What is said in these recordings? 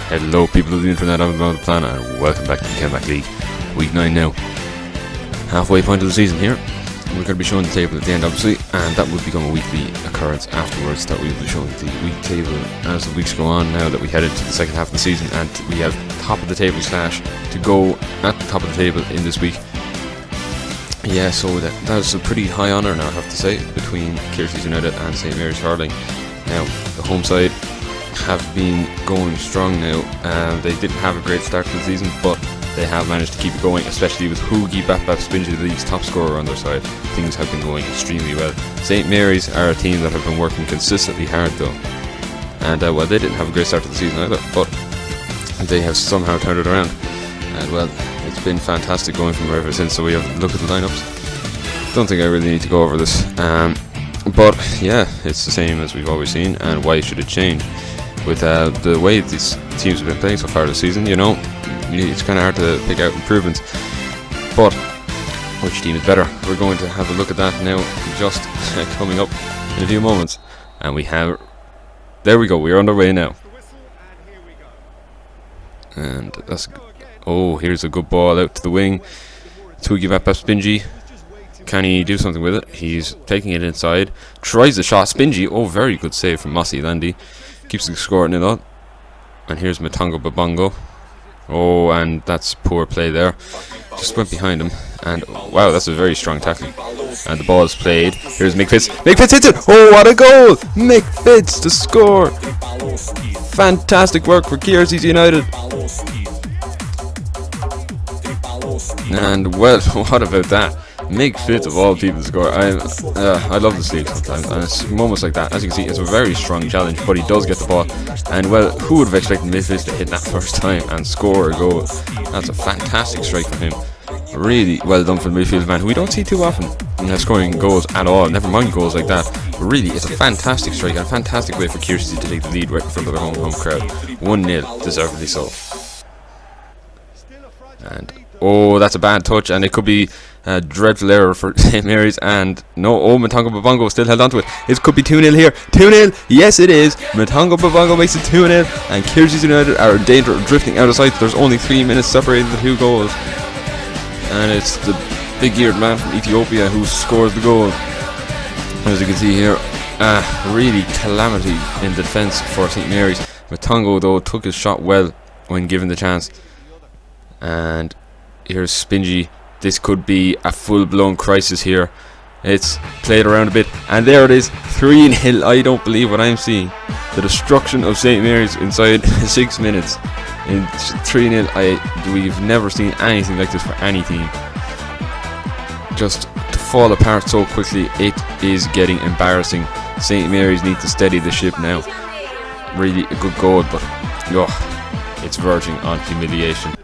Hello people of the internet, I'm on the planet, and welcome back to the Kilmac League. Week 9 now. Halfway point of the season here. We're going to be showing the table at the end obviously, and that will become a weekly occurrence afterwards, that we will be showing the week table as the weeks go on now that we head into the second half of the season, and we have top of the table slash to go at the top of the table in this week. Yeah, so that's a pretty high honour now, I have to say, between Kilmeaden United and St Mary's Hurling. Now, the home side have been going strong now. They didn't have a great start to the season, but they have managed to keep it going, especially with Hoogie Bap Spingy, the league's top scorer, on their side. Things have been going extremely well. St Mary's are a team that have been working consistently hard though, and well, they didn't have a great start to the season either, but they have somehow turned it around, and well, it's been fantastic going from ever since. So we have a look at the lineups. Don't think I really need to go over this, but yeah, it's the same as we've always seen, and why should it change? With the way these teams have been playing so far this season, you know, it's kind of hard to pick out improvements, but which team is better? We're going to have a look at that now, just coming up in a few moments. And we have, there we go, we're underway now. And that's, oh, here's a good ball out to the wing. To give up Spingy. Can he do something with it? He's taking it inside, tries the shot. Spingy, oh, very good save from Mossy Landy. Keeps the score at 0. And here's Matongo Babongo. Oh, and that's poor play there. Just went behind him. And wow, that's a very strong tackle. And the ball is played. Here's Mick Fitz. Mick Fitz hits it! Oh, what a goal! Mick Fitz to score! Fantastic work for Kilmeaden United. And well, what about that? Mick Fitz of all people to score. I love this league sometimes, and it's moments like that. As you can see, it's a very strong challenge, but he does get the ball. And well, who would have expected Mick Fitz to hit that first time and score a goal? That's a fantastic strike from him. Really well done from the midfield man, who we don't see too often scoring goals at all, never mind goals like that. But really, it's a fantastic strike and a fantastic way for Kilmeaden to take the lead right in front of their home crowd. 1-0, deservedly so. And oh, that's a bad touch, and it could be a dreadful error for St Mary's. And no, oh, Matongo Babongo still held on to it. It could be 2-0 here. 2-0, yes it is. Matongo Babongo makes it 2-0, and Kilmeaden United are in danger of drifting out of sight. There's only 3 minutes separating the 2 goals, and it's the big-eared man from Ethiopia who scores the goal. As you can see here, really calamity in defence for St Mary's. Matongo though took his shot well when given the chance. And here's Spingy. This could be a full-blown crisis here. It's played around a bit, and there it is, 3-0. I don't believe what I'm seeing. The destruction of St Mary's inside 6 minutes. In 3-0, we've never seen anything like this for any team. Just to fall apart so quickly, it is getting embarrassing. St Mary's need to steady the ship now. Really a good goal, but it's verging on humiliation.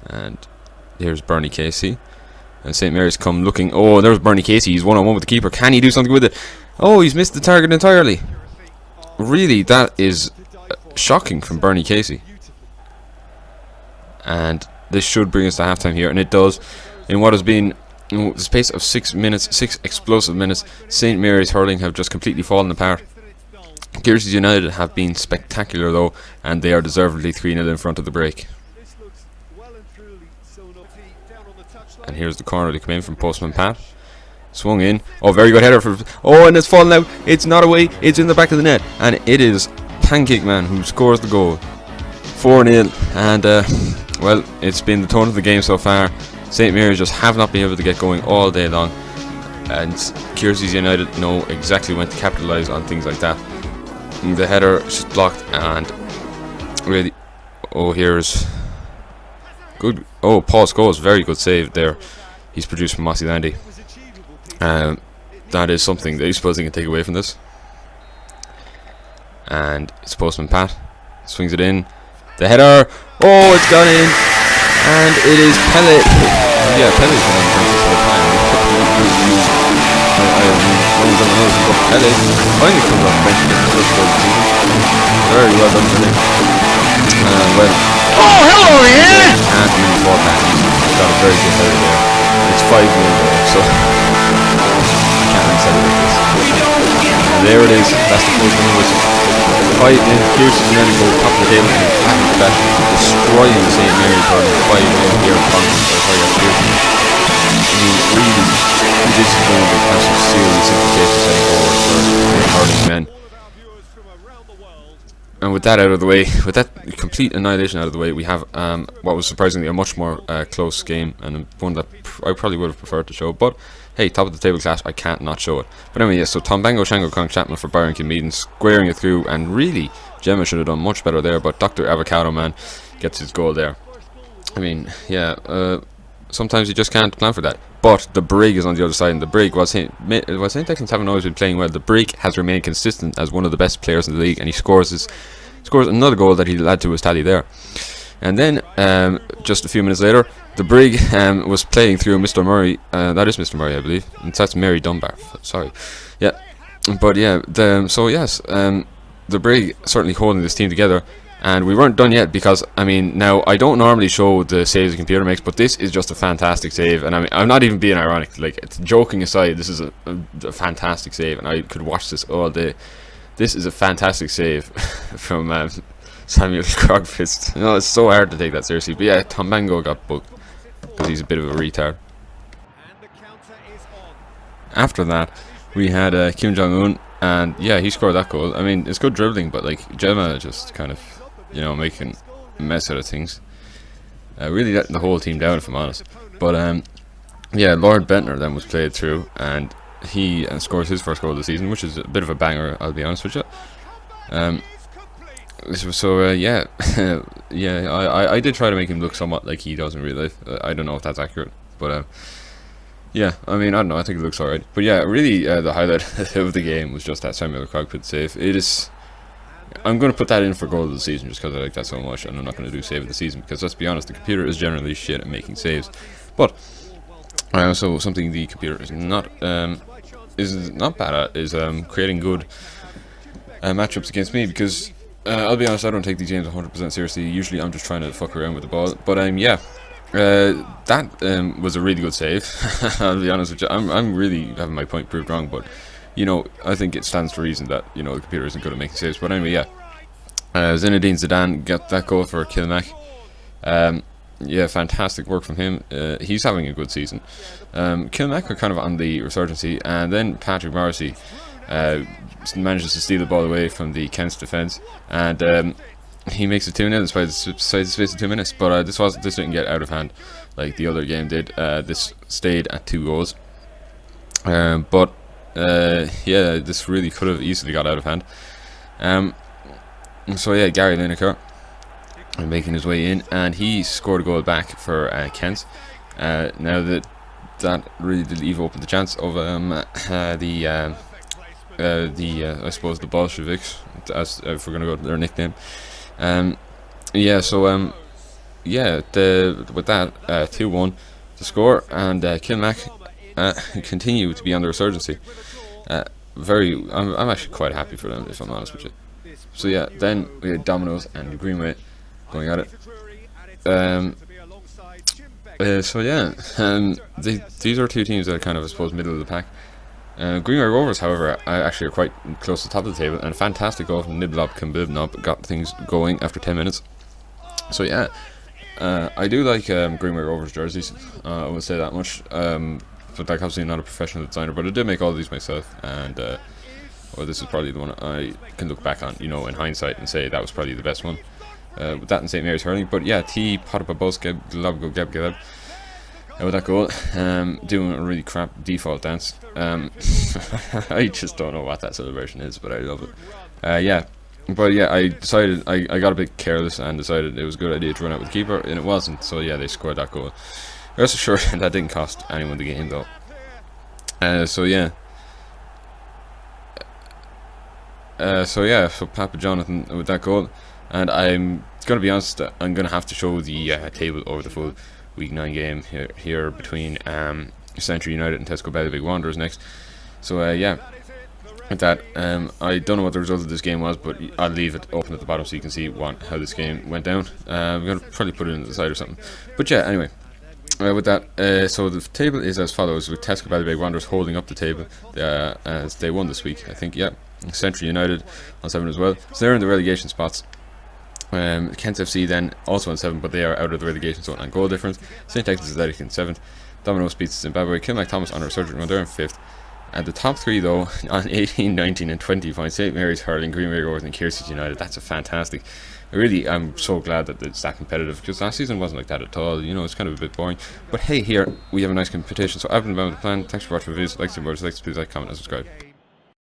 And here's Bernie Casey, and St Mary's come looking. Oh, there's Bernie Casey. He's 1-on-1 with the keeper. Can he do something with it? Oh, he's missed the target entirely. Really, that is shocking from Bernie Casey. And this should bring us to halftime here, and it does. In what has been the space of 6 minutes, 6 explosive minutes, St Mary's Hurling have just completely fallen apart. Kilmeaden United have been spectacular though, and they are deservedly 3-0 in front of the break. And here's the corner to come in from Postman Pat. Swung in. Oh, very good header for. Oh, and it's fallen out. It's not away. It's in the back of the net, and it is Pancake Man who scores the goal. 4-0, and well, it's been the tone of the game so far. St Mary's just have not been able to get going all day long, and Kilmeaden United know exactly when to capitalise on things like that. And the header is blocked, and really, oh, here's good. Oh, Paul Scholes, very good save there. He's produced from Mossy Landy. That is something that you suppose they can take away from this. And it's Postman Pat. Swings it in. The header. Oh, it's gone in. And it is Pele. Yeah, Pele's been on the bench this whole time. Pele finally comes off the bench and gets the first goal of the season. Very well done for him. Well, oh, hello there! Can't really fall back. He's got a very good header there. And it's 5-0 though, so I can't really celebrate this. there it is. That's the first one whistle. 5 in Pierce and then go top of the table and back to back, destroying the St. Mary's hurling 5 in here at Congress. I mean, really, this is going to have some serious implications heading forward for the hurling men. And with that out of the way, with that complete annihilation out of the way, we have what was surprisingly a much more close game, and one that I probably would have preferred to show. But hey, top of the table clash, I can't not show it. But anyway, yes, so Tombango Shango Kong Chapman for Byron Kilmeaden, squaring it through, and really, Gemma should have done much better there, but Dr. Avocado Man gets his goal there. I mean, yeah, sometimes you just can't plan for that. But the Brig is on the other side, and the Brig, while St. Texans haven't always been playing well, the Brig has remained consistent as one of the best players in the league, and he scores another goal that he'll add to his tally there. And then, just a few minutes later, the Brig was playing through Mr. Murray. That is Mr. Murray, I believe. And that's Mary Dunbar. Sorry. Yeah. But yeah, the Brig certainly holding this team together. And we weren't done yet because, I mean, now I don't normally show the saves the computer makes, but this is just a fantastic save. And I mean, I'm not even being ironic. Like, joking aside, this is a fantastic save, and I could watch this all day. This is a fantastic save from Samuel Krogfist. You know, it's so hard to take that seriously. But yeah, Tombango got booked because he's a bit of a retard. After that, we had Kim Jong-un, and yeah, he scored that goal. I mean, it's good dribbling, but like Gemma just kind of, you know, making a mess out of things. Really letting the whole team down, if I'm honest. But yeah, Lord Bentner then was played through, and he scores his first goal of the season, which is a bit of a banger, I'll be honest with you. Yeah, yeah, I did try to make him look somewhat like he does in real life. I don't know if that's accurate, but yeah, I mean, I don't know, I think it looks alright. But yeah, really, the highlight of the game was just that Samuel Krogfist save. It is, I'm going to put that in for goal of the season just because I like that so much, and I'm not going to do save of the season because, let's be honest, the computer is generally shit at making saves. But so something the computer is not bad at is creating good matchups against me, because I'll be honest, I don't take these games 100% seriously. Usually I'm just trying to fuck around with the ball. But yeah, that was a really good save. I'll be honest with you, I'm really having my point proved wrong, but you know, I think it stands to reason that, you know, the computer isn't good at making saves. But anyway, yeah, Zinedine Zidane got that goal for Kilmac. Yeah, fantastic work from him. He's having a good season. Kilmac are kind of on the resurgency, and then Patrick Morrissey manages to steal the ball away from the Kent's defence, and he makes it 2-0 despite the space of 2 minutes. But this didn't get out of hand like the other game did. This stayed at 2 goals. But yeah, this really could have easily got out of hand. So yeah, Gary Lineker making his way in, and he scored a goal back for Kent. Now that really did leave open the chance of I suppose the Bolsheviks, as if we're gonna go to their nickname. Yeah, so yeah, with that 2-1 to score, and Kilmac continue to be on the resurgency. I'm actually quite happy for them, if I'm honest with you. So yeah, then we had Dominoes and Greenway going at it. So yeah, these are two teams that are kind of, I suppose, middle of the pack. Greenway Rovers, however, actually are quite close to the top of the table, and a fantastic goal from Niblob Kimbibnob got things going after 10 minutes. So yeah, I do like Greenway Rovers jerseys, I would say that much. But like, obviously not a professional designer, but I did make all of these myself, and well, this is probably the one I can look back on, you know, in hindsight, and say that was probably the best one. With that and St. Mary's hurling. But yeah, T Potapabos Geb with that goal, doing a really crap default dance. I just don't know what that celebration is, but I love it. Yeah, but yeah, I decided I got a bit careless and decided it was a good idea to run out with the keeper, and it wasn't. So yeah, they scored that goal. Rest assured, that didn't cost anyone the game though. So yeah. So Papa Jonathan with that goal, and I'm going to be honest, I'm going to have to show the table over the full Week 9 game here between Central United and Tesco Ballyduff Wanderers next. So yeah, with that, I don't know what the result of this game was, but I'll leave it open at the bottom so you can see how this game went down. I'm going to probably put it in the side or something. But yeah, anyway, With that, so the table is as follows, with Tesco Ballybeg Wanderers holding up the table as they won this week, I think, yeah. Central United on 7 as well. So they're in the relegation spots. Kent FC then also on 7, but they are out of the relegation zone on goal difference. St. Texas Athletic in 7th. Domino's beats Zimbabwe. Kilmac Thomas on a resurgent run, they're in 5th. And the top 3 though, on 18, 19 and 20 points, St. Mary's Hurling, Greenway Rovers and Kearsley United. That's a fantastic. I'm so glad that it's that competitive, because last season wasn't like that at all. You know, it's kind of a bit boring. But hey, here we have a nice competition. So I've been about the plan. Thanks for watching my videos. Like the videos, please like, comment and subscribe.